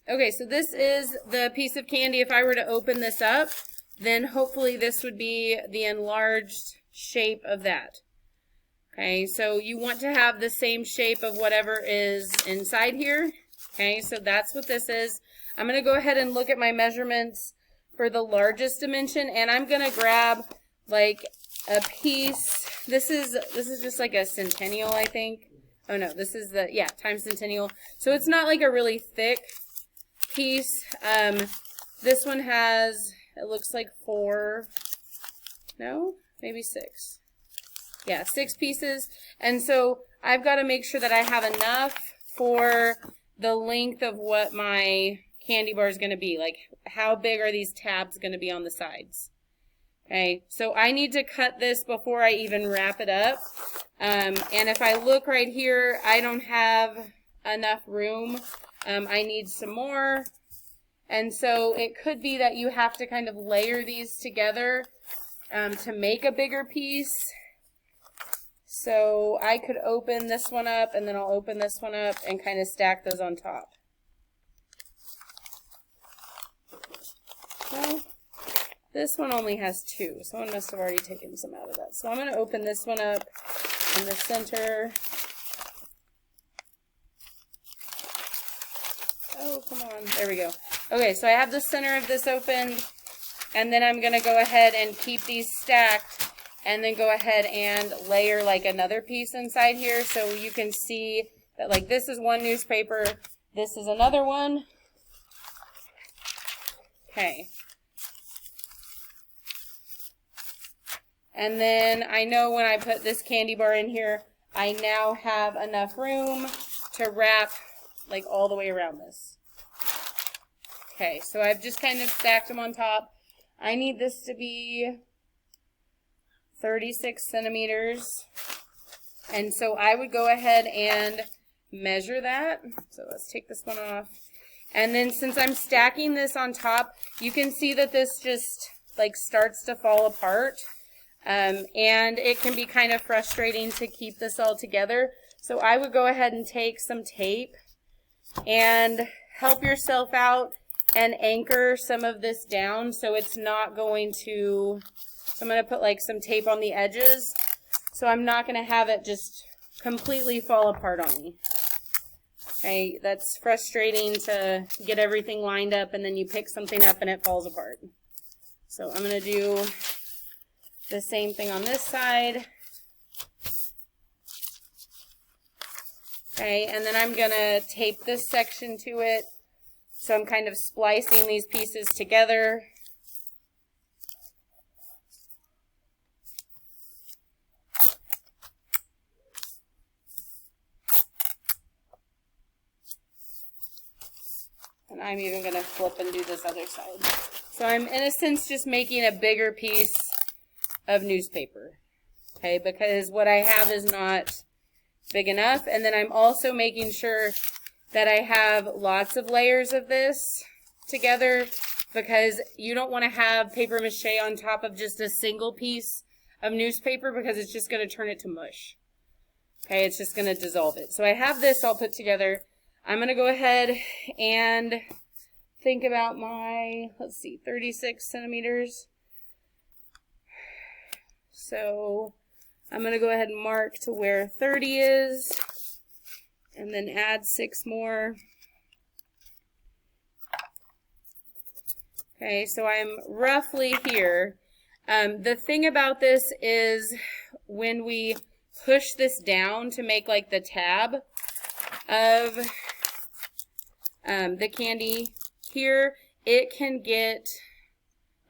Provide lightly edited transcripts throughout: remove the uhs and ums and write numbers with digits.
Okay, so this is the piece of candy. If I were to open this up, then hopefully this would be the enlarged shape of that. Okay, so you want to have the same shape of whatever is inside here. Okay, so that's what this is. I'm going to go ahead and look at my measurements for the largest dimension, and I'm going to grab like a piece. This is just like a centennial, I think. Oh no, this is the, yeah, times centennial. So it's not like a really thick piece. This one has, it looks like 4, no, maybe 6. Yeah, 6 pieces. And so I've got to make sure that I have enough for the length of what my candy bar is going to be. Like, how big are these tabs going to be on the sides? Okay, so I need to cut this before I even wrap it up. And if I look right here, I don't have enough room. I need some more. And so it could be that you have to kind of layer these together to make a bigger piece. So I could open this one up, and then I'll open this one up and kind of stack those on top. Well, this one only has 2. Someone must have already taken some out of that. So I'm going to open this one up in the center. Oh, come on. There we go. Okay, so I have the center of this opened, and then I'm going to go ahead and keep these stacked, and then go ahead and layer like another piece inside here, so you can see that like this is one newspaper, this is another one. Okay. And then I know when I put this candy bar in here, I now have enough room to wrap like all the way around this. Okay, so I've just kind of stacked them on top. I need this to be 36 centimeters. And so I would go ahead and measure that. So let's take this one off. And then since I'm stacking this on top, you can see that this just like starts to fall apart. And it can be kind of frustrating to keep this all together. So I would go ahead and take some tape and help yourself out and anchor some of this down so it's not going to, so I'm going to put like some tape on the edges. So I'm not going to have it just completely fall apart on me. Okay, that's frustrating to get everything lined up and then you pick something up and it falls apart. So I'm going to do the same thing on this side. Okay, and then I'm going to tape this section to it. So I'm kind of splicing these pieces together. And I'm even going to flip and do this other side. So I'm in a sense just making a bigger piece of newspaper. Okay, because what I have is not big enough. And then I'm also making sure that I have lots of layers of this together, because you don't want to have paper mache on top of just a single piece of newspaper, because it's just going to turn it to mush. Okay, it's just going to dissolve it. So I have this all put together. I'm going to go ahead and think about my, let's see, 36 centimeters. So I'm going to go ahead and mark to where 30 is. And then add 6 more. Okay, so I'm roughly here. The thing about this is when we push this down to make like the tab of the candy here, it can get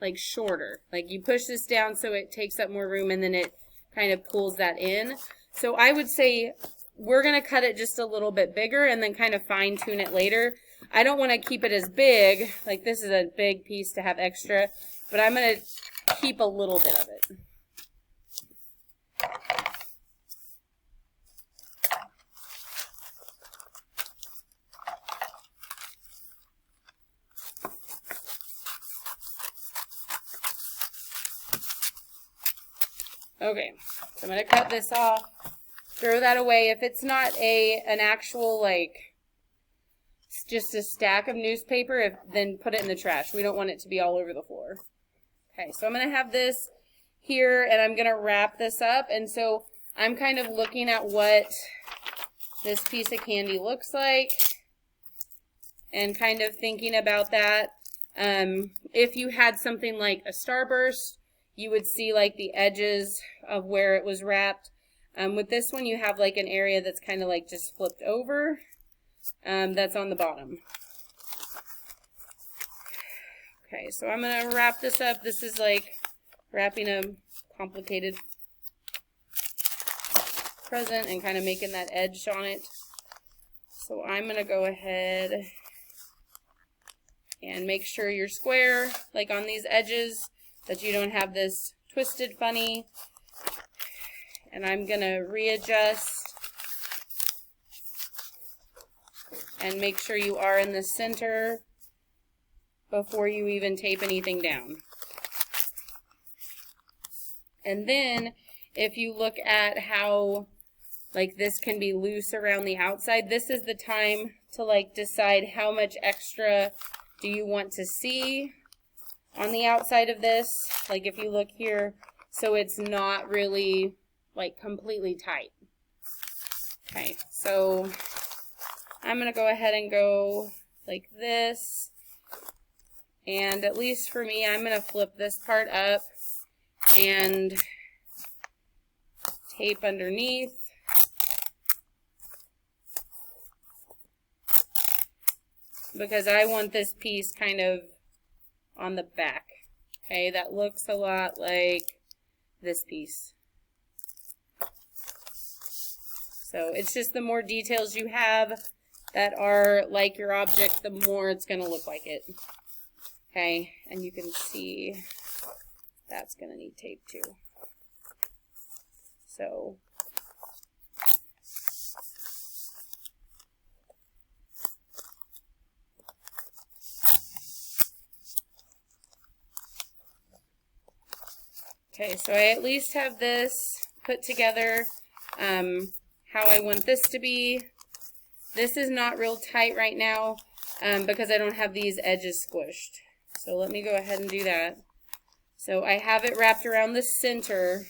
like shorter. Like you push this down so it takes up more room and then it kind of pulls that in. So I would say we're going to cut it just a little bit bigger and then kind of fine tune it later. I don't want to keep it as big, like this is a big piece to have extra, but I'm going to keep a little bit of it. Okay, so I'm going to cut this off. Throw that away. If it's not an actual like just a stack of newspaper, then put it in the trash. We don't want it to be all over the floor. Okay, so I'm going to have this here, and I'm going to wrap this up. And so I'm kind of looking at what this piece of candy looks like and kind of thinking about that. If you had something like a Starburst, you would see like the edges of where it was wrapped. With this one, you have like an area that's kind of like just flipped over. That's on the bottom. Okay, so I'm going to wrap this up. This is like wrapping a complicated present and kind of making that edge on it. So I'm going to go ahead and make sure you're square, like on these edges, that you don't have this twisted funny. And I'm going to readjust and make sure you are in the center before you even tape anything down. And then if you look at how like this can be loose around the outside, this is the time to like decide how much extra do you want to see on the outside of this. Like if you look here, so it's not really like completely tight. Okay, so I'm going to go ahead and go like this. And at least for me, I'm going to flip this part up and tape underneath. Because I want this piece kind of on the back. Okay, that looks a lot like this piece. So it's just the more details you have that are like your object, the more it's going to look like it. Okay, and you can see that's going to need tape too. So okay, so I at least have this put together how I want this to be. This is not real tight right now because I don't have these edges squished. So let me go ahead and do that. So I have it wrapped around the center,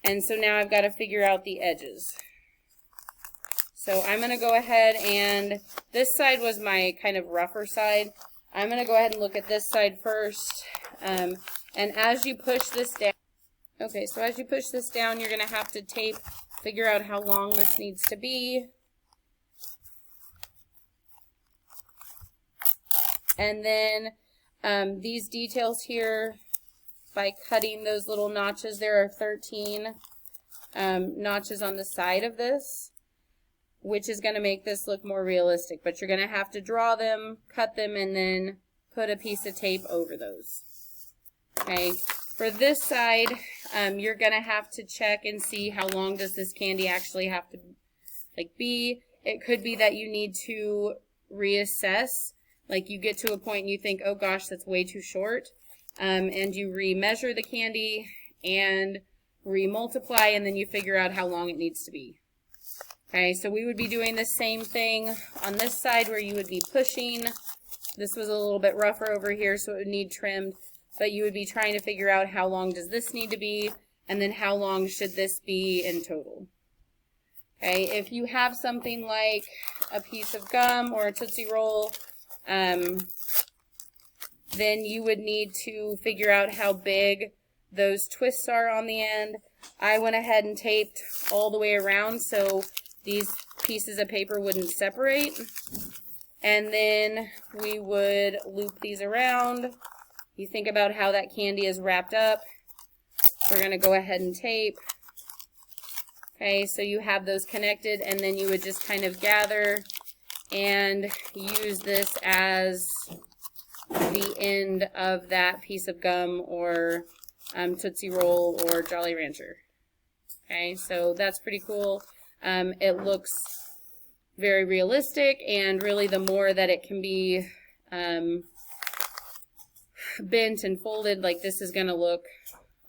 and so now I've got to figure out the edges. So I'm going to go ahead and, this side was my kind of rougher side. I'm going to go ahead and look at this side first. And as you push this down, okay, so as you push this down, you're going to have to tape, figure out how long this needs to be. And then these details here, by cutting those little notches, there are 13 notches on the side of this, which is going to make this look more realistic. But you're going to have to draw them, cut them, and then put a piece of tape over those. Okay, for this side, you're going to have to check and see how long does this candy actually have to be. It could be that you need to reassess. Like you get to a point and you think, oh gosh, that's way too short. And you re-measure the candy and re-multiply, and then you figure out how long it needs to be. Okay, so we would be doing the same thing on this side where you would be pushing. This was a little bit rougher over here, so it would need trimmed. But you would be trying to figure out how long does this need to be, and then how long should this be in total. Okay, if you have something like a piece of gum or a Tootsie Roll, then you would need to figure out how big those twists are on the end. I went ahead and taped all the way around so these pieces of paper wouldn't separate. And then we would loop these around. You think about how that candy is wrapped up. We're going to go ahead and tape. Okay, so you have those connected, and then you would just kind of gather and use this as the end of that piece of gum or Tootsie Roll or Jolly Rancher. Okay, so that's pretty cool. It looks very realistic, and really the more that it can be bent and folded, like this is going to look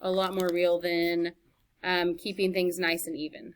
a lot more real than keeping things nice and even.